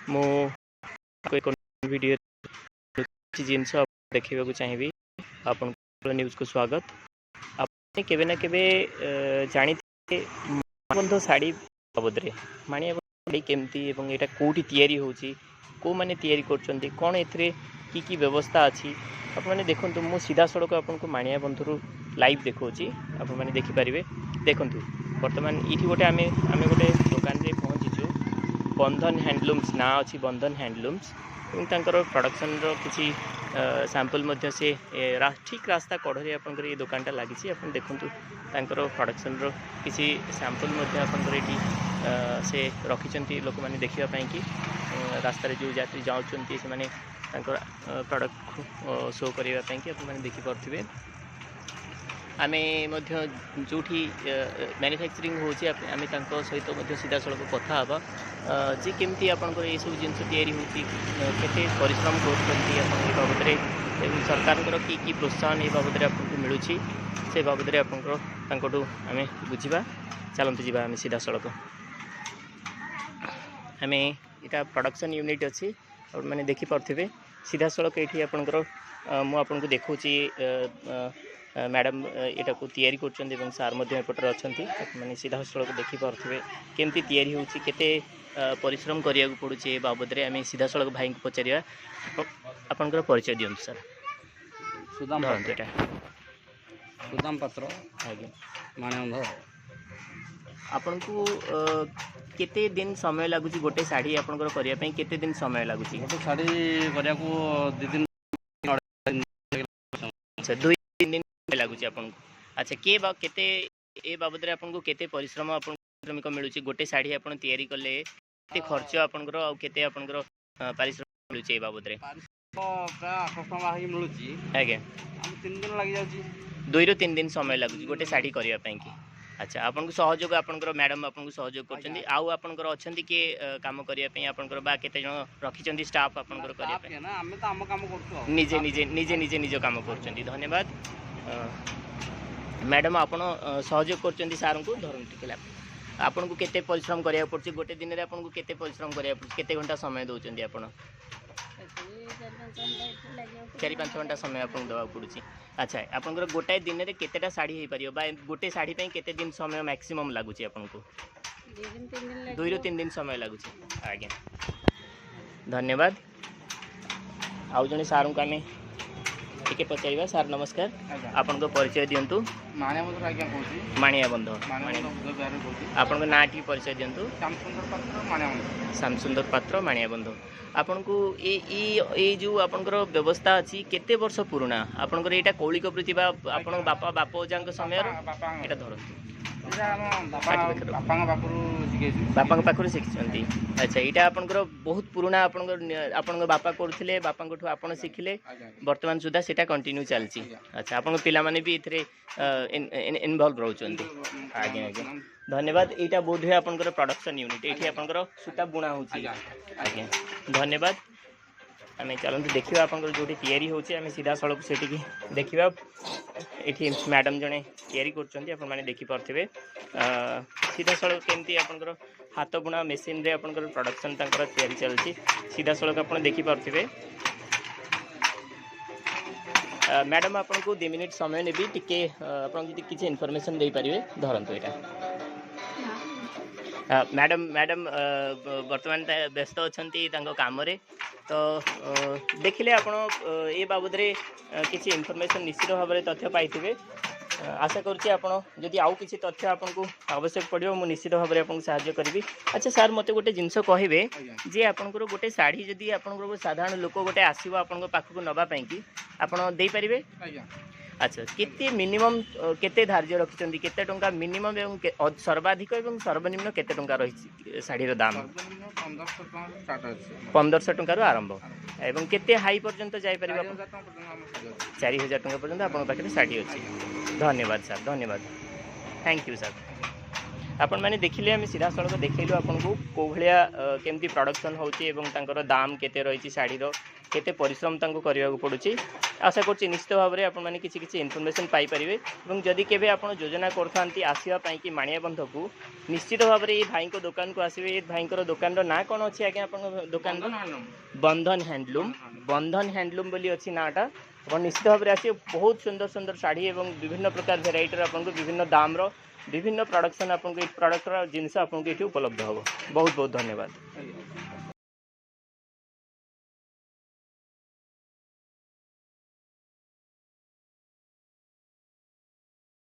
मु वीडियो जिनस देखा चाहिए आपन न्यूज को स्वागत। आपने केवे ना केवे जानी बंध शाढ़ी बाबद माणिया शाढ़ी केमती एवं एटा कोठी तैयारी होची को माने तैयारी करछंती कोन एथरे की व्यवस्था अच्छी आपने देखु मु सीधा सड़क आपको माणिया बंधु लाइव देखौची आप मैंने देखिपारे देखु बर्तमान ये गोटे आम गोटे दुकान रे पहुँचीचु बंधन हैंडलूम्स ना अच्छी बंधन हैंडलूम्स प्रोडक्शन रो किसी सैंपल मध्य से ठीक रास्ता कड़े आप ये दुकानटा लगी आप देखूँ प्रोडक्शन रो किसी सैंपल ये से रखी लोक मैंने देखापी कि रास्तार जो यात्री जाऊँच से प्रोडक्ट शो करने की आप देखिपे आम जो मैन्युफैक्चरिंग होमें सहित सीधा सड़क कथा हाँ जी केमती आपंकर ये सब जिन होते परिश्रम कर बाबद सरकार की प्रोत्साहन ये बाबद आपको मिलूँ से बाबद आपको आम बुझा चलते जावा आम सीधा सड़क आम यहाँ प्रोडक्शन यूनिट अच्छी और मैंने देखिपे सीधा सड़क ये आपंकर मुझे देखूँ मैडम यहाँ को तैयारी कर सार एपटर अच्छा मैंने सीधा सड़क देखिपे केमती तैयारी होते परिश्रम करा पड़ुचे बाबद आम सीधा सड़क भाई को पचार आपंकर परिचय दिंतु सर सुदाम पात्र आज्ञा माणबंध आपन को केते दिन समय लगुच गोटे शाढ़ी आपंकर करने केते दिन समय लगुच गोटे शाढ़ी करने को 2 दिन अच्छा 2-3 दिन लगुच आपन को अच्छा केते ए बाबद रे आपन को केते परिश्रम आपन श्रमिक मिलुची गोटे शाढ़ी आपन तैयारी कले केते खर्च आपनकर आ केते आपनकर परिश्रम मिलुची ए बाबद रे प्राय 800 टका ही मिलुची आगे 3 दिन लग जाउची 2 ରୁ 3 दिन समय लगुची गोटे शाढ़ी करबा पई की अच्छा आपन को सहयोग आपनकर मैडम आपन को सहयोग करछंती आउ आपनकर अछंती के काम करिया पई आपनकर बा केते जण रखिछंती स्टाफ आपनकर करिया पई ना हम तो हम काम करछु निजे निजे निजे निजे निजे काम करछंती धन्यवाद मैडम आपन सहयोग करछंती सार को धरन टिकला आपन को केते परिश्रम करिया पड़छ गोटे दिन रे आपन को केते परिश्रम करिया पड़छ केते घंटा समय दोचंती आपन 4-5 घंटा समय आपन दवा पड़ुछ अच्छा आपनकर गोटाए दिन रे केतेटा साड़ी हे परियो बा गोटे साड़ी पई केते दिन समय मैक्सिमम लागुची आपन को 2 ରୁ 3 दिन समय लागुची आज्ञा धन्यवाद आउ जने सार को आमे टिके पचारिबा सार नमस्कार आपन को परिचय दियंतु माणिया बंध आज्ञा कहूची माणिया बंध आपन को नाटी परिचय दियंतु श्याम सुंदर पात्र माणिया बंध आपन को ए जो आपनकर व्यवस्था अछि केते वर्ष पुराना आपनकर एटा कौलिक वृत्ति बा आपन बापा बापो जांक समय एटा धरंतु बापा पाखरु शिखिछंती अच्छा एटा आपनकर बहुत पुराना आपनकर बापा करथिले बापांठू आपन शिखिले वर्तमान सुधा सेटा कंटिन्यू चलची अच्छा आपन पिला माने भी इथरे इन्वॉल्व रहउचंती आगे आगे धन्यवाद एटा बोध है आपनकर प्रोडक्शन यूनिट एठी आपनकर सूता बुणा होची आगे धन्यवाद आम चलते देखा आपंकर जो तैयारी होची आम सीधा सड़क से देखा ये मैडम जड़े तैयारी कर देखिपे सीधा सड़क केमती आपंकर हाथ बुणा मेसीन रे आपंकर प्रोडक्शन तंकर तैयारी चलती सीधा सड़क आप देखिपे मैडम आपन को 2 मिनिट समय नेबी टिके आपन किसी इनफॉरमेशन दे पारिबे धरंतु एटा मैडम मैडम वर्तमान व्यस्त अच्छी काम तो देखिले आपण ये बाबद किसी इनफॉरमेशन निश्चित भाव में तथ्य पाइबे आशा करुँचे आपड़ जदि आउ किसी तथ्य आपको आवश्यक पड़ो मुझे निश्चित भाव में आपको साहाय्य करी अच्छा सार मत गोटे जिनस कहे जे आपंकर गोटे शाढ़ी जदि आप साधारण लोक गोटे आसो आप पाखक नापी कि आपड़ दे पारे अच्छा केते मिनिमम केते धार्य रखिछंती केते टंका मिनिमम एवं सर्वाधिक एवं सर्वनिम्न केते टंका रही शाढ़ीर दाम 1500 टंका आरंभ एवं केते हाई पर्यंत जाई परिबा 4000 टंका पर्यंत आपन पाखे शाढ़ी अच्छी धन्यवाद सर धन्यवाद थैंक यू सर आपण मैंने देखिले आम सीधा सड़क देखलु आपन को भाया केमती प्रोडक्शन होची एवं तांकर दाम केते रही शाढ़ीर केते परिश्रम तांको करबा पड़ुची आशा करछि निश्चित भाव में आपण माने किछि किछि इन्फॉर्मेशन पाई परिबे एवं जदि केबे आपण योजना करथांती आसीबा पई कि माणिया बंध को निश्चित भाव में ये भाई को दुकान को आसीबे ये भाई को दुकान रो ना कोन अछि आगे आपण दुकान को बंधन हैंडलूम बोली अछि नाटा अपन निश्चित भाव में आसी बहुत सुंदर सुंदर साड़ी एवं विभिन्न प्रकार भेराइटर आपन को विभिन्न दाम रो विभिन्न प्रोडक्शन आपन को प्रोडक्ट जिनस आपन को उपलब्ध हो बहुत बहुत धन्यवाद।